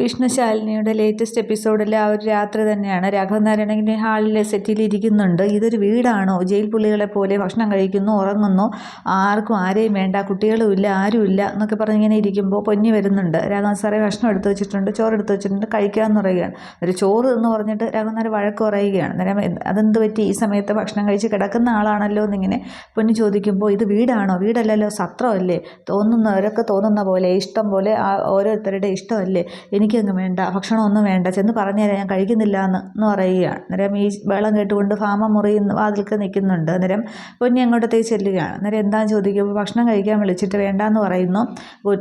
വിഷ്ണുശാലിനിയുടെ latest എപ്പിസോഡിലെ ആ ഒരു രാത്രി തന്നെയാണ്. രാഘവൻ നാരായണൻ്റെ ഹാളിൽ സെറ്റിലിരിക്കുന്നുണ്ട്. ഇതൊരു വീടാണോ? ജയിൽ പുള്ളികളെ പോലെ ഭക്ഷണം കഴിക്കുന്നു, ഉറങ്ങുന്നു, ആർക്കും ആരെയും വേണ്ട, കുട്ടികളുമില്ല, ആരുമില്ല എന്നൊക്കെ പറഞ്ഞിങ്ങനെ ഇരിക്കുമ്പോൾ പൊന്നി വരുന്നുണ്ട്. രാഘവൻ സാറേ ഭക്ഷണം എടുത്ത് വെച്ചിട്ടുണ്ട്, ചോറ് എടുത്ത് വെച്ചിട്ടുണ്ട്, കഴിക്കാമെന്ന് പറയുകയാണ്. ഒരു ചോറ് എന്ന് പറഞ്ഞിട്ട് രാഘവൻ നായർ വഴക്ക് പറയുകയാണ്. അന്നേരം അതെന്ത് പറ്റി, ഈ സമയത്ത് ഭക്ഷണം കഴിച്ച് കിടക്കുന്ന ആളാണല്ലോ എന്നിങ്ങനെ പൊന്നി ചോദിക്കുമ്പോൾ ഇത് വീടാണോ? വീടല്ലല്ലോ, സത്രമല്ലേ, തോന്നുന്നവരൊക്കെ തോന്നുന്ന പോലെ ഇഷ്ടം പോലെ ഓരോരുത്തരുടെ ഇഷ്ടമല്ലേ, എനിക്കങ്ങ് വേണ്ട, ഭക്ഷണമൊന്നും വേണ്ട, ചെന്ന് പറഞ്ഞുതരാം, ഞാൻ കഴിക്കുന്നില്ല എന്ന് പറയുകയാണ്. അന്നേരം ഈ വെള്ളം കേട്ടുകൊണ്ട് ഫാമ മുറി വാതിൽക്ക് നിൽക്കുന്നുണ്ട്. അന്നേരം പൊന്നി അങ്ങോട്ടത്തേക്ക് ചെല്ലുകയാണ്. അന്നേരം എന്താണെന്ന് ചോദിക്കുമ്പോൾ ഭക്ഷണം കഴിക്കാൻ വിളിച്ചിട്ട് വേണ്ടാന്ന് പറയുന്നു,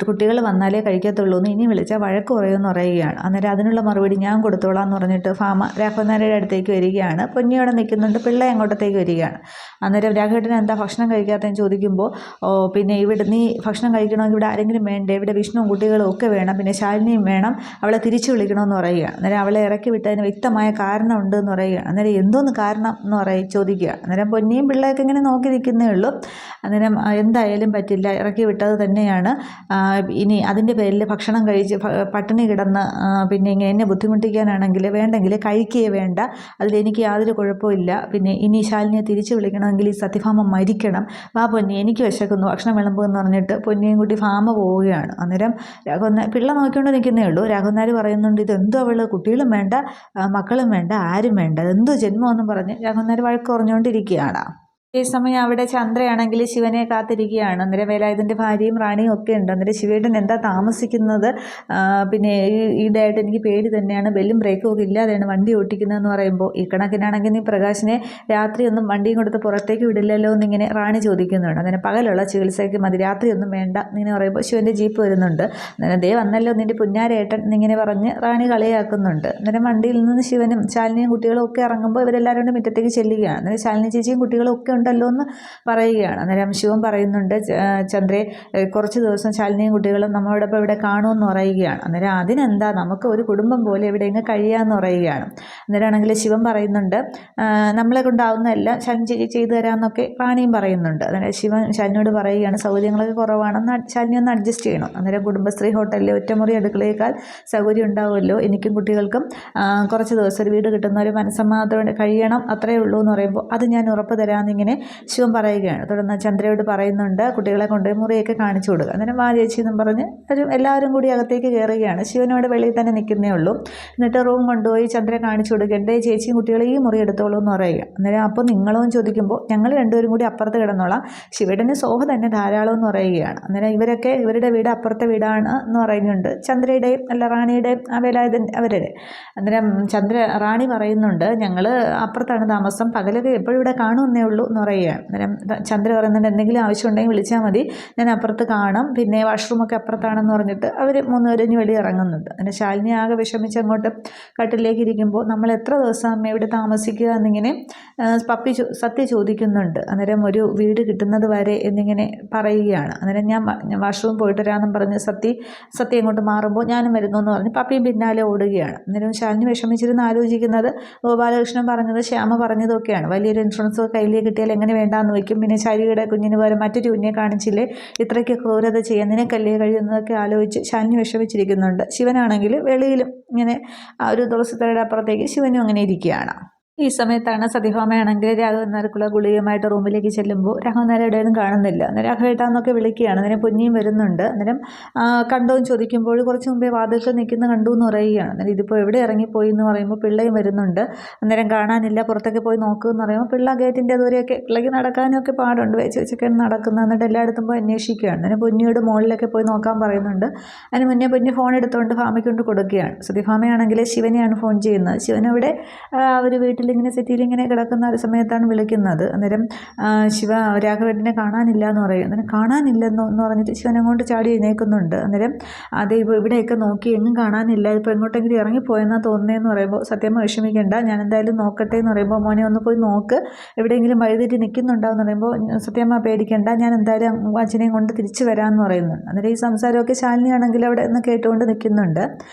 കുട്ടികൾ വന്നാലേ കഴിക്കത്തുള്ളൂ എന്ന്, ഇനി വിളിച്ചാൽ വഴക്ക് പറയുമെന്ന് പറയുകയാണ്. അന്നേരം അതിനുള്ള മറുപടി ഞാൻ കൊടുത്തോളാം എന്ന് പറഞ്ഞിട്ട് ഫാമ രാഘവൻ നായരുടെ അടുത്തേക്ക് വരികയാണ്. പൊന്നി അവിടെ നിൽക്കുന്നുണ്ട്, പിള്ളേ അങ്ങോട്ടത്തേക്ക് വരികയാണ്. അന്നേരം രാഘവേട്ടൻ എന്താ ഭക്ഷണം കഴിക്കാത്തതെന്ന് ചോദിക്കുമ്പോൾ, പിന്നെ ഇവിടെ നീ ഭക്ഷണം കഴിക്കണമെങ്കിൽ ഇവിടെ ആരെങ്കിലും വേണ്ടേ, ഇവിടെ വിഷ്ണുവും കുട്ടികളും ഒക്കെ വേണം, പിന്നെ ശാലിനിയും വേണം, അവളെ തിരിച്ചു വിളിക്കണമെന്ന് പറയുകയാണ്. അന്നേരം അവളെ ഇറക്കി വിട്ടതിന് വ്യക്തമായ കാരണം ഉണ്ട് എന്ന് പറയുകയാണ്. അന്നേരം എന്തോന്ന് കാരണം എന്ന് ചോദിക്കുക. അന്നേരം പൊന്നിയും പിള്ളേർക്ക് ഇങ്ങനെ നോക്കി നിൽക്കുന്നേ ഉള്ളൂ. അന്നേരം എന്തായാലും പറ്റില്ല, ഇറക്കി വിട്ടത് തന്നെയാണ്, ഇനി അതിൻ്റെ പേരിൽ ഭക്ഷണം കഴിച്ച് പട്ടിണി കിടന്ന് പിന്നെ ഇങ്ങനെ എന്നെ ബുദ്ധിമുട്ടിക്കാനാണെങ്കിൽ വേണ്ടെങ്കിൽ കഴിക്കുകയേ വേണ്ട, അതിലെനിക്ക് യാതൊരു കുഴപ്പമില്ല, പിന്നെ ഇനി ശാലിനിയെ തിരിച്ചു വിളിക്കണമെങ്കിൽ ഈ സത്യഭാമ മരിക്കണം, വാ പൊന്നി എനിക്ക് വിശക്കുന്നു, ഭക്ഷണം വിളമ്പുമെന്ന് പറഞ്ഞിട്ട് പൊന്നിയും കൂട്ടി ഫാമ പോവുകയാണ്. അന്നേരം പിള്ള നോക്കിക്കൊണ്ട് നിൽക്കുന്നേ ഉള്ളൂ. രാഘവൻ നായർ പറയുന്നുണ്ട്, ഇതെന്തോ അവള്, കുട്ടികളും വേണ്ട, മക്കളും വേണ്ട, ആരും വേണ്ട, എന്തോ ജന്മമെന്നും പറഞ്ഞ് രാഘവൻ നായർ വഴക്ക് പറഞ്ഞുകൊണ്ടിരിക്കുകയാണ്. ഈ സമയം അവിടെ ചന്ദ്രയാണെങ്കിൽ ശിവനെ കാത്തിരിക്കുകയാണ്. അന്നേരം വേലായുധൻ്റെ ഭാര്യയും റാണിയും ഒക്കെ ഉണ്ട്. അന്നേരം ശിവേട്ടൻ എന്താ താമസിക്കുന്നത്, പിന്നെ ഈടായിട്ട് എനിക്ക് പേടി തന്നെയാണ്, ബെല്ലും ബ്രേക്കും ഒക്കെ ഇല്ലാതെയാണ് വണ്ടി ഓട്ടിക്കുന്നതെന്ന് പറയുമ്പോൾ, ഈ കണക്കിനാണെങ്കിൽ നീ പ്രകാശിനെ രാത്രിയൊന്നും വണ്ടിയും കൊടുത്ത് പുറത്തേക്ക് വിടില്ലല്ലോ എന്നിങ്ങനെ റാണി ചോദിക്കുന്നുണ്ട്. അന്നേരം പകലുള്ള ചികിത്സയ്ക്ക് മതി, രാത്രിയൊന്നും വേണ്ട എന്നിങ്ങനെ പറയുമ്പോൾ ശിവൻ്റെ ജീപ്പ് വരുന്നുണ്ട്. അന്നേരം ദേ വന്നല്ലോ നിൻ്റെ പുന്നാരേട്ടൻ എന്നിങ്ങനെ പറഞ്ഞ് റാണി കളിയാക്കുന്നുണ്ട്. അന്നേരം വണ്ടിയിൽ നിന്ന് ശിവനും ശാലിനിയും കുട്ടികളും ഒക്കെ ഇറങ്ങുമ്പോൾ ഇവരെല്ലാവരും കൂടെ മുറ്റത്തേക്ക് ചെല്ലുകയാണ്. അന്നേരം ശാലിനി ചേച്ചിയും കുട്ടികളും ഒക്കെ ഉണ്ടല്ലോ എന്ന് പറയുകയാണ്. അന്നേരം ശിവൻ പറയുന്നുണ്ട്, ചന്ദ്രേ കുറച്ച് ദിവസം ശാലിനിയും കുട്ടികളും നമ്മളോടൊപ്പം ഇവിടെ കാണുമെന്ന് പറയുകയാണ്. അന്നേരം അതിനെന്താ, നമുക്ക് ഒരു കുടുംബം പോലെ ഇവിടെ ഇങ്ങ് കഴിയാമെന്ന് പറയുകയാണ്. അന്നേരമാണെങ്കിൽ ശിവൻ പറയുന്നുണ്ട്, നമ്മളെ കൊണ്ടാവുന്നതല്ല ശാലിനി ചേച്ചി ചെയ്തു തരാമെന്നൊക്കെ റാണിയും പറയുന്നുണ്ട്. അന്നേരം ശിവൻ ശാലിനിയോട് പറയുകയാണ്, സൗകര്യങ്ങളൊക്കെ കുറവാണെന്ന് ശാലിനി ഒന്ന് അഡ്ജസ്റ്റ് ചെയ്യണം. അന്നേരം കുടുംബശ്രീ ഹോട്ടലിലെ ഒറ്റമുറി അടുക്കളയേക്കാൾ സൗകര്യം ഉണ്ടാവുമല്ലോ, എനിക്കും കുട്ടികൾക്കും കുറച്ച് ദിവസം ഒരു വീട് കിട്ടുന്ന ഒരു മനസ്സമാധാനത്തോടെ കഴിയണം, അത്രയേ ഉള്ളൂ എന്ന് പറയുമ്പോൾ അത് ഞാൻ ഉറപ്പ് തരാമെന്നിങ്ങനെ ശിവൻ പറയുകയാണ്. തുടർന്ന് ചന്ദ്രയോട് പറയുന്നുണ്ട്, കുട്ടികളെ കൊണ്ടുപോയി മുറിയൊക്കെ കാണിച്ചു കൊടുക്കുക. അന്നേരം വാ ചേച്ചി എന്നും പറഞ്ഞ് എല്ലാവരും കൂടി അകത്തേക്ക് കയറുകയാണ്. ശിവനോട് വെളിയിൽ തന്നെ നിൽക്കുന്നേ ഉള്ളൂ. എന്നിട്ട് റൂം കൊണ്ടുപോയി ചന്ദ്ര കാണിച്ചു കൊടുക്കണ്ടേ, ചേച്ചിയും കുട്ടികളെ ഈ മുറി എടുത്തോളൂ എന്ന് പറയുക. അന്നേരം അപ്പോൾ നിങ്ങളോ ചോദിക്കുമ്പോൾ ഞങ്ങൾ രണ്ടുപേരും കൂടി അപ്പുറത്ത് കിടന്നോളാം, ശിവയുടെ സോഹ തന്നെ ധാരാളം എന്ന് പറയുകയാണ്. അന്നേരം ഇവരുടെ വീട് അപ്പുറത്തെ വീടാണ് എന്ന് പറയുന്നുണ്ട്, ചന്ദ്രയുടെയും അല്ല റാണിയുടെയും വേലായുധൻ അവരുടെ. അന്നേരം റാണി പറയുന്നുണ്ട്, ഞങ്ങൾ അപ്പുറത്താണ് താമസം, പകലൊക്കെ എപ്പോഴും ഇവിടെ കാണുമെന്നേ ഉള്ളൂ എന്ന് പറയുകയാണ്. അന്നേരം ചന്ദ്ര പറയുന്നുണ്ട്, എന്തെങ്കിലും ആവശ്യമുണ്ടെങ്കിൽ വിളിച്ചാൽ മതി, ഞാൻ അപ്പുറത്ത് കാണും, പിന്നെ വാഷ്റൂമൊക്കെ അപ്പുറത്താണെന്ന് പറഞ്ഞിട്ട് അവർ മൂന്നുപേരും വെളി ഇറങ്ങുന്നുണ്ട്. അങ്ങനെ ശാലിനി ആകെ വിഷമിച്ച് അങ്ങോട്ട് കട്ടിലേക്ക് ഇരിക്കുമ്പോൾ നമ്മൾ എത്ര ദിവസം അമ്മ ഇവിടെ താമസിക്കുക എന്നിങ്ങനെ സത്യ ചോദിക്കുന്നുണ്ട്. അന്നേരം ഒരു വീട് കിട്ടുന്നത് വരെ എന്നിങ്ങനെ പറയുകയാണ്. അന്നേരം ഞാൻ വാഷ്റൂം പോയിട്ട് വരാമെന്നും പറഞ്ഞ് സത്യ അങ്ങോട്ട് മാറുമ്പോൾ ഞാനും വരുന്നു എന്ന് പറഞ്ഞ് പപ്പിയും പിന്നാലെ ഓടുകയാണ്. അന്നേരം ശാലിനി വിഷമിച്ചിരുന്ന് ആലോചിക്കുന്നത് ഗോപാലകൃഷ്ണൻ പറഞ്ഞത് ശ്യാമ പറഞ്ഞതൊക്കെയാണ്, വലിയൊരു ഇൻഷുറൻസ് കയ്യിലേക്ക് കിട്ടിയാൽ എങ്ങനെ വേണ്ടാന്ന് വയ്ക്കും, പിന്നെ ശരീരയുടെ കുഞ്ഞിന് പോലെ മറ്റൊരു കുഞ്ഞിനെ കാണിച്ചില്ലേ, ഇത്രയ്ക്ക് ക്രൂരത ചെയ്യാൻ നിനക്കല്ലേ കഴിയുന്നതൊക്കെ ആലോചിച്ച് ശാലിനി വിഷമിച്ചിരിക്കുന്നുണ്ട്. ശിവനാണെങ്കിൽ വെളിയിലും ഇങ്ങനെ ആ ഒരു തുളസിത്തറയുടെ അപ്പുറത്തേക്ക് ശിവനും അങ്ങനെ ഇരിക്കുകയാണ്. ഈ സമയത്താണ് സത്യഭാമയാണെങ്കിൽ രാഘവൻ നായർക്കുള്ള ഗുളികയുമായിട്ട് റൂമിലേക്ക് ചെല്ലുമ്പോൾ രാഘവൻ നായർ എവിടെയൊന്നും കാണുന്നില്ല. അന്നേരം രാഘവേട്ടാന്നൊക്കെ വിളിക്കുകയാണ്. അന്നേരം പൊന്നിയും വരുന്നുണ്ട്. അന്നേരം കണ്ടോന്ന് ചോദിക്കുമ്പോൾ കുറച്ച് മുമ്പേ വാതിൽക്കൽ നിൽക്കുന്ന കണ്ടു എന്ന് പറയുകയാണ്. അന്നേരം ഇതിപ്പോൾ എവിടെ ഇറങ്ങിപ്പോയി എന്ന് പറയുമ്പോൾ പിള്ളയും വരുന്നുണ്ട്. അന്നേരം കാണാനില്ല, പുറത്തൊക്കെ പോയി നോക്കുമെന്ന് പറയുമ്പോൾ പിള്ള ഗേറ്റിൻ്റെ ദൂരെയൊക്കെ, പിള്ളയ്ക്ക് നടക്കാനൊക്കെ പാടുണ്ട്, വെച്ചൊക്കെ നടക്കുന്നത്. എന്നിട്ട് എല്ലായിടത്തും പോയി അന്വേഷിക്കുകയാണ്. അന്നേരം പൊന്നിയോട് മുകളിലൊക്കെ പോയി നോക്കാൻ പറയുന്നുണ്ട്. അതിന് മുന്നേ പൊന്നി ഫോൺ എടുത്തുകൊണ്ട് ഭാമയ്ക്ക് കൊണ്ട് കൊടുക്കുകയാണ്. സത്യഭാമയാണെങ്കിൽ ശിവനെയാണ് ഫോൺ ചെയ്യുന്നത്. ശിവനവിടെ ഒരു വീട്ടിൽ ഇങ്ങനെ സെറ്റിയിൽ ഇങ്ങനെ കിടക്കുന്ന ഒരു സമയത്താണ് വിളിക്കുന്നത്. അന്നേരം ശിവ രാഘവേട്ടനെ കാണാനില്ല എന്ന് പറയും. അന്നേരം കാണാനില്ലെന്നോ എന്ന് പറഞ്ഞിട്ട് ശിവൻ അങ്ങോട്ട് ചാടി എഴുന്നേൽക്കുന്നുണ്ട്. അന്നേരം അത് ഇവിടെയൊക്കെ നോക്കി എങ്ങും കാണാനില്ല, ഇപ്പോൾ എങ്ങോട്ടെങ്കിലും ഇറങ്ങിപ്പോയെന്നാണ് തോന്നുന്നതെന്ന് പറയുമ്പോൾ സത്യമ്മ വിഷമിക്കേണ്ട, ഞാൻ എന്തായാലും നോക്കട്ടെ എന്ന് പറയുമ്പോൾ മോനെ ഒന്ന് പോയി നോക്ക്, എവിടെയെങ്കിലും വഴിതെറ്റി നിൽക്കുന്നുണ്ടോ എന്ന് പറയുമ്പോൾ സത്യമ്മ പേടിക്കേണ്ട, ഞാൻ എന്തായാലും അച്ഛനെയും കൊണ്ട് തിരിച്ചു വരാമെന്ന് പറയുന്നുണ്ട്. അന്നേരം ഈ സംസാരമൊക്കെ ശാലിനിയാണെങ്കിൽ അവിടെ നിന്ന് കേട്ടുകൊണ്ട് നിൽക്കുന്നുണ്ട്.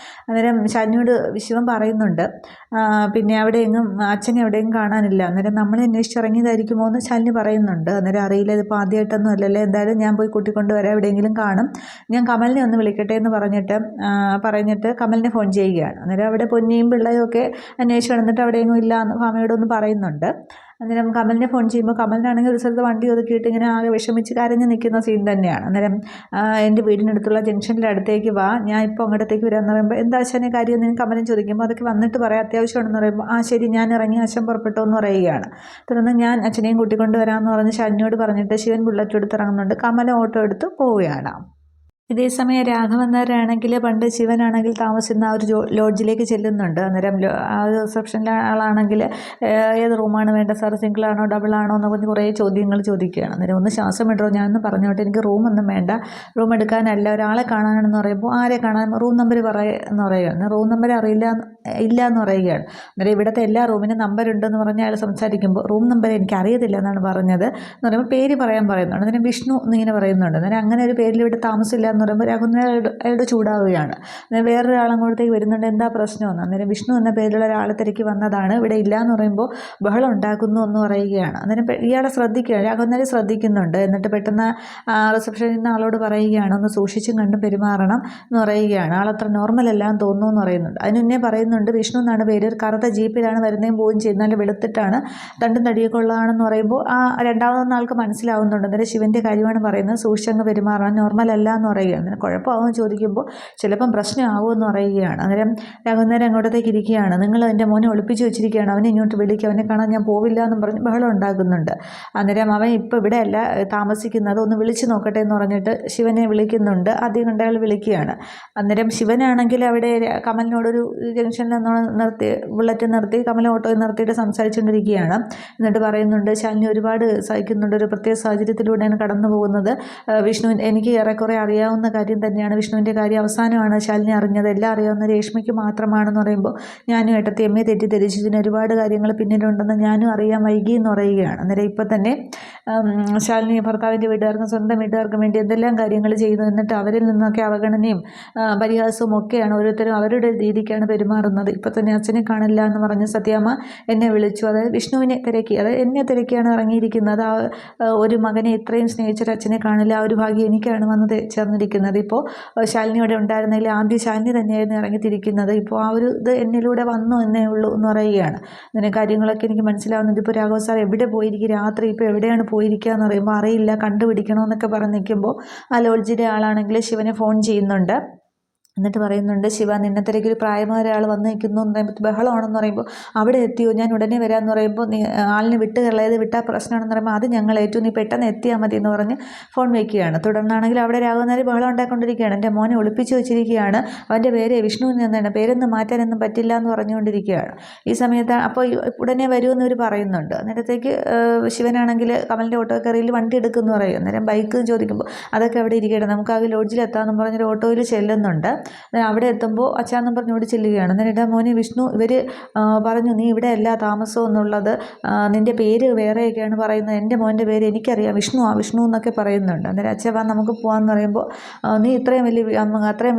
അന്നേരം ശാലിനിയോട് ശിവൻ പറയുന്നുണ്ട്, പിന്നെ അവിടെ എങ്ങും അച്ഛനെ എവിടെയും കാണാനില്ല. അന്നേരം നമ്മളെ അന്വേഷിച്ചിറങ്ങിയതായിരിക്കുമോ എന്ന് ശാലിനി പറയുന്നുണ്ട്. അന്നേരം അറിയില്ല, ഇതിപ്പോൾ ആദ്യമായിട്ടൊന്നും അല്ലല്ലോ, എന്തായാലും ഞാൻ പോയി കൂട്ടിക്കൊണ്ട് വരാം, എവിടെയെങ്കിലും കാണും, ഞാൻ കമലിനെ ഒന്ന് വിളിക്കട്ടെ എന്ന് പറഞ്ഞിട്ട് കമലിനെ ഫോൺ ചെയ്യുകയാണ്. അന്നേരം അവിടെ പൊന്നിയും പിള്ളയും ഒക്കെ അന്വേഷിച്ച് നടന്നിട്ട് അവിടെയെങ്കിലും ഇല്ല എന്ന് ഭാമയോടൊന്ന് പറയുന്നുണ്ട്. അന്നേരം കമലിനെ ഫോൺ ചെയ്യുമ്പോൾ കമലിനാണെങ്കിൽ ഒരു സ്ഥലത്ത് വണ്ടി ഒതുക്കിയിട്ട് ഇങ്ങനെ ആകെ വിഷമിച്ച് കരഞ്ഞ് നിൽക്കുന്ന സീൻ തന്നെയാണ്. അന്നേരം എൻ്റെ വീടിനടുത്തുള്ള ജംഗ്ഷനിലെ അടുത്തേക്ക് വാ, ഞാൻ ഇപ്പോൾ അങ്ങോട്ടേക്ക് വരാമെന്ന് പറയുമ്പോൾ എന്താ അച്ഛനെ കാര്യം എന്ന് കമലൻ ചോദിക്കുമ്പോൾ അതൊക്കെ വന്നിട്ട് പറയാം, അത്യാവശ്യമാണെന്ന് പറയുമ്പോൾ ശരി ഞാൻ ഇറങ്ങി, അച്ഛൻ പുറപ്പെട്ടു എന്ന് പറയുകയാണ്. തുടർന്ന് ഞാൻ അച്ഛനെയും കൂട്ടിക്കൊണ്ട് വരാമെന്ന് പറഞ്ഞ് ശാലിനിയോട് പറഞ്ഞിട്ട് ശിവൻ ബുള്ളറ്റ് എടുത്ത് ഇറങ്ങുന്നുണ്ട്. കമല ഓട്ടോ എടുത്ത് പോവുകയാണ്. ഇതേസമയം രാഘവൻ നായരാണെങ്കിൽ പണ്ട് ശിവനാണെങ്കിൽ താമസിക്കുന്ന ആ ഒരു ലോഡ്ജിലേക്ക് ചെല്ലുന്നുണ്ട്. അന്നേരം ആ ഒരു റിസപ്ഷനിലെ ആളാണെങ്കിൽ ഏത് റൂമാണ് വേണ്ടത് സാർ, സിംഗിളാണോ ഡബിളാണോ എന്ന് പറഞ്ഞ് കുറേ ചോദ്യങ്ങൾ ചോദിക്കുകയാണ്. അന്നേരം ഒന്ന് ശ്വാസം വിടറോ, ഞാനൊന്ന് പറഞ്ഞോട്ടെ, എനിക്ക് റൂമൊന്നും വേണ്ട, റൂം എടുക്കാനല്ല, ഒരാളെ കാണാനാണെന്ന് പറയുമ്പോൾ ആരെ കാണാൻ, റൂം നമ്പർ എന്ന് പറയുകയാണ്. റൂം നമ്പർ ഇല്ല എന്ന് പറയുകയാണ്. അന്നേരം ഇവിടുത്തെ എല്ലാ റൂമിനും നമ്പർ ഉണ്ടെന്ന് പറഞ്ഞ് അയാൾ സംസാരിക്കുമ്പോൾ റൂം നമ്പർ എനിക്ക് അറിയത്തില്ല എന്നാണ് പറഞ്ഞത് എന്ന് പറയുമ്പോൾ പേര് പറയാൻ പറയുന്നുണ്ട്. അന്നേരം വിഷ്ണു എന്നിങ്ങനെ പറയുന്നുണ്ട്. അന്നേരം അങ്ങനെ ഒരു പേരിൽ ഇവിടെ താമസമില്ല എന്ന് പറയുമ്പോൾ രാഘവൻ അയാളുടെ ചൂടാവുകയാണ്. അന്നേരം വേറൊരാളങ്ങോട്ടേക്ക് വരുന്നുണ്ട്, എന്താ പ്രശ്നമെന്ന്. അന്നേരം വിഷ്ണു എന്ന പേരിലുള്ള ഒരാളെ തിരക്കി വന്നതാണ്, ഇവിടെ ഇല്ല എന്ന് പറയുമ്പോൾ ബഹളം ഉണ്ടാക്കുന്നു എന്ന് പറയുകയാണ്. അന്നേരം ഇയാളെ ശ്രദ്ധിക്കുകയാണ്, രാഘവൻ നായർ ശ്രദ്ധിക്കുന്നുണ്ട്. എന്നിട്ട് പെട്ടെന്ന് റിസപ്ഷനിൽ നിന്ന് ആളോട് പറയുകയാണ്, ഒന്ന് സൂക്ഷിച്ചും കണ്ടും പെരുമാറണം എന്ന് പറയുകയാണ്. ആളത്ര നോർമൽ അല്ലാന്ന് തോന്നുന്നു എന്ന് പറയുന്നുണ്ട്. അതിന് മുന്നേ പറയുന്നുണ്ട് വിഷ്ണു എന്നാണ് പേര്, ഒരു കറുത്ത ജീപ്പിലാണ് വരുന്നതും പോവുകയും ചെയ്യുന്നത്, വെളുത്തിട്ടാണ്, തണ്ടും തടിയൊക്കെ ഉള്ളതാണെന്ന് പറയുമ്പോൾ രണ്ടാമതൊന്നും ആൾക്ക് മനസ്സിലാവുന്നുണ്ട്. അന്നേരം ശിവൻ്റെ കാര്യമാണ് പറയുന്നത്, സൂക്ഷിച്ചങ്ങ് പെരുമാറണം, നോർമൽ അല്ല എന്ന് പറയുകയാണ്. അങ്ങനെ കുഴപ്പമാകുമെന്ന് ചോദിക്കുമ്പോൾ ചിലപ്പം പ്രശ്നമാകുമെന്ന് പറയുകയാണ്. അന്നേരം രാഘവൻ നായർ അങ്ങോട്ടേക്ക് ഇരിക്കുകയാണ്, നിങ്ങൾ എൻ്റെ മോനെ ഒളിപ്പിച്ച് വെച്ചിരിക്കുകയാണ്, അവനെ ഇങ്ങോട്ട് വിളിക്കുക, അവനെ കാണാൻ ഞാൻ പോവില്ല എന്നും പറഞ്ഞ് ബഹളം ഉണ്ടാകുന്നുണ്ട്. അന്നേരം അവൻ ഇപ്പോൾ ഇവിടെ അല്ല താമസിക്കുന്നത്, ഒന്ന് വിളിച്ച് നോക്കട്ടെ എന്ന് പറഞ്ഞിട്ട് ശിവനെ വിളിക്കുന്നുണ്ട്. ആദ്യം കണ്ട അയാൾ വിളിക്കുകയാണ്. അന്നേരം ശിവനാണെങ്കിൽ അവിടെ കമലിനോടൊരു ജംഗ്ഷനിൽ ബുള്ളറ്റ് നിർത്തി കമൽ ഓട്ടോയിൽ നിർത്തിയിട്ട് സംസാരിച്ചുകൊണ്ടിരിക്കുകയാണ്. എന്നിട്ട് പറയുന്നുണ്ട്, ശാലിനി ഒരുപാട് സഹിക്കുന്നുണ്ട്, ഒരു പ്രത്യേക സാഹചര്യത്തിലൂടെയാണ് കടന്നു പോകുന്നത്, വിഷ്ണു എനിക്ക് ഏറെക്കുറെ അറിയാവുന്ന കാര്യം തന്നെയാണ്, വിഷ്ണുവിൻ്റെ കാര്യം അവസാനമാണ് ശാലിനി അറിഞ്ഞത്, എല്ലാം അറിയാവുന്ന രേഷ്മയ്ക്ക് മാത്രമാണെന്ന് പറയുമ്പോൾ ഞാനും ഏട്ടത്തി അമ്മയെ തെറ്റിദ്ധരിച്ചു, ഇതിന് ഒരുപാട് കാര്യങ്ങൾ പിന്നിലുണ്ടെന്ന് ഞാനും അറിയാൻ വൈകി എന്ന് പറയുകയാണ്. അന്നേരം ഇപ്പം തന്നെ ശാലിനി ഭർത്താവിൻ്റെ വീട്ടുകാർക്കും സ്വന്തം വീട്ടുകാർക്കും വേണ്ടി എന്തെല്ലാം കാര്യങ്ങൾ ചെയ്തു, എന്നിട്ട് അവരിൽ നിന്നൊക്കെ അവഗണനയും പരിഹാസവും ഒക്കെയാണ്, ഓരോരുത്തരും അവരുടെ രീതിക്കാണ് പെരുമാറുന്നത്. ഇപ്പം തന്നെ അച്ഛനെ കാണില്ല എന്ന് പറഞ്ഞ് സത്യാമ്മ എന്നെ വിളിച്ചു, അതായത് വിഷ്ണുവിനെ തിരക്കി, അതായത് എന്നെ തിരക്കിയാണ് ഇറങ്ങിയിരിക്കുന്നത്, ഒരു മകനെ ഇത്രയും സ്നേഹിച്ചൊരു അച്ഛനെ കാണില്ല, ആ ഒരു ഭാഗ്യം എനിക്കാണ് വന്നത് ചേർന്നിരിക്കുന്നത്. ഇപ്പോൾ ശാലിനി ഇവിടെ ഉണ്ടായിരുന്നതിൽ ആദ്യം ശാലിനി തന്നെയായിരുന്നു ഇറങ്ങിത്തിരിക്കുന്നത്, ഇപ്പോൾ ആ ഒരു ഇത് എന്നിലൂടെ വന്നു എന്നേ ഉള്ളൂ എന്ന് പറയുകയാണ്. അങ്ങനെ കാര്യങ്ങളൊക്കെ എനിക്ക് മനസ്സിലാവുന്നത്. ഇപ്പോൾ രാഘവ സാർ എവിടെ പോയിരിക്കും രാത്രി, ഇപ്പോൾ എവിടെയാണ് പോയിരിക്കുക എന്ന് പറയുമ്പോൾ അറിയില്ല, കണ്ടുപിടിക്കണമെന്നൊക്കെ പറഞ്ഞ് നിൽക്കുമ്പോൾ ആ ലോഡ്ജിലെ ആളാണെങ്കിൽ ശിവനെ ഫോൺ ചെയ്യുന്നുണ്ട്. എന്നിട്ട് പറയുന്നുണ്ട്, ശിവ നിന്നെ തിരക്കി ഒരു പ്രായമായ ഒരാൾ വന്ന് നിൽക്കുന്നു എന്ന് പറയുമ്പോൾ ബഹളമാണെന്ന് പറയുമ്പോൾ അവിടെ എത്തിയോ, ഞാൻ ഉടനെ വരാമെന്ന് പറയുമ്പോൾ നീ ആളിനെ വിട്ടാൽ പ്രശ്നമാണെന്ന് പറയുമ്പോൾ അത് ഞങ്ങൾ ഏറ്റവും, നീ പെട്ടെന്ന് എത്തിയാൽ മതി എന്ന് പറഞ്ഞ് ഫോൺ വയ്ക്കുകയാണ്. തുടർന്നാണെങ്കിൽ അവിടെ രാഘവൻ നായർ ബഹളം ഉണ്ടാക്കിക്കൊണ്ടിരിക്കുകയാണ്, എൻ്റെ മോനെ ഒളിപ്പിച്ച് വെച്ചിരിക്കുകയാണ്, അവൻ്റെ പേര് വിഷ്ണു എന്നാണ്, പേരൊന്നും മാറ്റാനൊന്നും പറ്റില്ല എന്ന് പറഞ്ഞുകൊണ്ടിരിക്കുകയാണ്. ഈ സമയത്ത് അപ്പോൾ ഉടനെ വരുമെന്ന് ഇവർ പറയുന്നുണ്ട്. അന്നേരത്തേക്ക് ശിവനാണെങ്കിൽ കമലിൻ്റെ ഓട്ടോ കയറിയിൽ വണ്ടി എടുക്കുമെന്ന് പറയും. അന്നേരം ബൈക്ക് ചോദിക്കുമ്പോൾ അതൊക്കെ അവിടെ ഇരിക്കട്ടെ, നമുക്ക് ആ ലോഡ്ജിലെത്താമെന്ന് പറഞ്ഞൊരു ഓട്ടോയിൽ ചെല്ലുന്നുണ്ട്. അവിടെ എത്തുമ്പോൾ അച്ഛാന്നും പറഞ്ഞോട് ചെല്ലുകയാണ്. എന്നിട്ട് മോനെ വിഷ്ണു, ഇവർ പറഞ്ഞു നീ ഇവിടെ അല്ല താമസം എന്നുള്ളത്, നിൻ്റെ പേര് വേറെയൊക്കെയാണ് പറയുന്നത്, എൻ്റെ മോൻ്റെ പേര് എനിക്കറിയാം, വിഷ്ണു എന്നൊക്കെ പറയുന്നുണ്ട്. അന്നേരം അച്ഛൻ വാ നമുക്ക് പോകാമെന്ന് പറയുമ്പോൾ നീ അത്രയും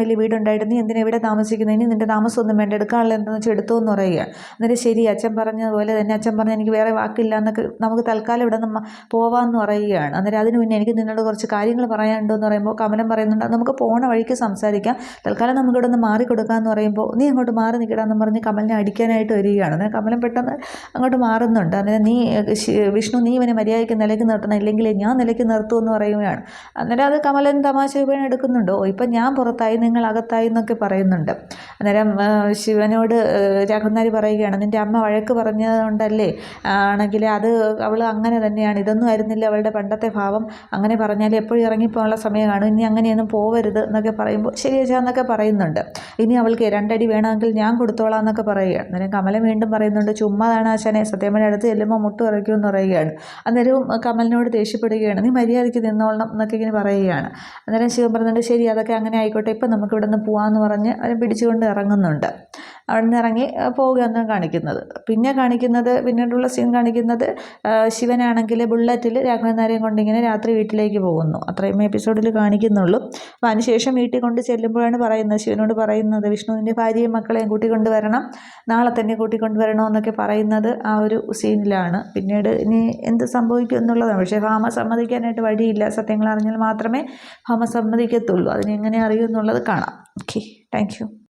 വലിയ വീടുണ്ടായിട്ട് നീ എന്തിനാ ഇവിടെ താമസിക്കുന്നത്, ഇനി നിൻ്റെ താമസമൊന്നും വേണ്ട, എടുക്കാനുള്ള എന്താണെന്ന് വെച്ചാൽ എടുത്തോ എന്ന് പറയുകയാണ്. അന്നേരം ശരി അച്ഛൻ പറഞ്ഞതുപോലെ തന്നെ, അച്ഛൻ പറഞ്ഞ് എനിക്ക് വേറെ വാക്കില്ല എന്നൊക്കെ, നമുക്ക് തൽക്കാലം ഇവിടെ നിന്ന് പോവാമെന്ന് പറയുകയാണ്. അന്നേരം അതിന് മുന്നേ എനിക്ക് നിന്നോട് കുറച്ച് കാര്യങ്ങൾ പറയാനുണ്ടോ എന്ന് പറയുമ്പോൾ കമലം പറയുന്നുണ്ട്, നമുക്ക് പോണ വഴിക്ക് സംസാരിക്കാം, തൽക്കാലം നമുക്ക് ഇവിടെ നിന്ന് മാറിക്കൊടുക്കാമെന്ന് പറയുമ്പോൾ നീ അങ്ങോട്ട് മാറി നിൽക്കണമെന്ന് പറഞ്ഞ് കമലിനെ അടിക്കാനായിട്ട് വരികയാണ്. അന്നേരം കമലം പെട്ടെന്ന് അങ്ങോട്ട് മാറുന്നുണ്ട്. അന്നേരം വിഷ്ണു നീ ഇവനെ മര്യാദയ്ക്ക് നിലയ്ക്ക് നിർത്തണം, ഇല്ലെങ്കിൽ ഞാൻ നിലയ്ക്ക് നിർത്തുമെന്ന് പറയുകയാണ്. അന്നേരം അത് കമലൻ തമാശ രൂപേണ എടുക്കുന്നുണ്ടോ, ഇപ്പം ഞാൻ പുറത്തായി നിങ്ങൾ അകത്തായി എന്നൊക്കെ പറയുന്നുണ്ട്. അന്നേരം ശിവനോട് രാഘവൻ നായർ പറയുകയാണ്, നിൻ്റെ അമ്മ വഴക്ക് പറഞ്ഞതുകൊണ്ടല്ലേ ആണെങ്കിൽ അത് അവൾ അങ്ങനെ തന്നെയാണ്, ഇതൊന്നും ആയിരുന്നില്ല അവളുടെ പണ്ടത്തെ ഭാവം, അങ്ങനെ പറഞ്ഞാൽ എപ്പോഴും ഇറങ്ങിപ്പോകാനുള്ള സമയം കാണും, ഇനി അങ്ങനെയൊന്നും പോവരുത് എന്നൊക്കെ പറയുമ്പോൾ ശരി എന്നൊക്കെ പറയുന്നുണ്ട്. ഇനി അവൾക്ക് 2 അടി വേണമെങ്കിൽ ഞാൻ കൊടുത്തോളാം എന്നൊക്കെ പറയുകയാണ്. അന്നേരം കമലൻ വീണ്ടും പറയുന്നുണ്ട്, ചുമ്മാതാണ് ആശാനെ, സത്യാമ്മയുടെ അടുത്ത് ചെല്ലുമ്പോൾ മുട്ട് ഉറയ്ക്കുമെന്ന് പറയുകയാണ്. അന്നേരവും കമലിനോട് ദേഷ്യപ്പെടുകയാണ്, നീ മര്യാദയ്ക്ക് നിന്നോളണം എന്നൊക്കെ ഇങ്ങനെ പറയുകയാണ്. അന്നേരം ശിവൻ പറഞ്ഞിട്ട് ശരി അതൊക്കെ അങ്ങനെ ആയിക്കോട്ടെ, ഇപ്പം നമുക്ക് ഇവിടെ നിന്ന് പോകാമെന്ന് പറഞ്ഞ് അവരെ പിടിച്ചുകൊണ്ട് ഇറങ്ങുന്നുണ്ട്. അവിടെ നിന്ന് ഇറങ്ങി പോവുക എന്നാണ് കാണിക്കുന്നത്. പിന്നീടുള്ള സീൻ കാണിക്കുന്നത് ശിവനാണെങ്കിൽ ബുള്ളറ്റിൽ രാഘവൻ നായരെയും കൊണ്ടിങ്ങനെ രാത്രി വീട്ടിലേക്ക് പോകുന്നു. അത്രയും എപ്പിസോഡിൽ കാണിക്കുന്നുള്ളൂ. അപ്പോൾ അതിനുശേഷം വീട്ടിൽ കൊണ്ട് ചെല്ലുമ്പോഴാണ് ശിവനോട് പറയുന്നത് വിഷ്ണുവിൻ്റെ ഭാര്യയും മക്കളെയും കൂട്ടിക്കൊണ്ടുവരണം, നാളെ തന്നെ കൂട്ടിക്കൊണ്ടുവരണമെന്നൊക്കെ പറയുന്നത് ആ ഒരു സീനിലാണ്. പിന്നീട് ഇനി എന്ത് സംഭവിക്കും എന്നുള്ളതാണ്. പക്ഷേ ഭാമ സമ്മതിക്കാനായിട്ട് വഴിയില്ല. സത്യങ്ങൾ അറിഞ്ഞാൽ മാത്രമേ ഭാമ സമ്മതിക്കത്തുള്ളൂ. അതിനെങ്ങനെ അറിയൂ എന്നുള്ളത് കാണാം. Okay, thank you.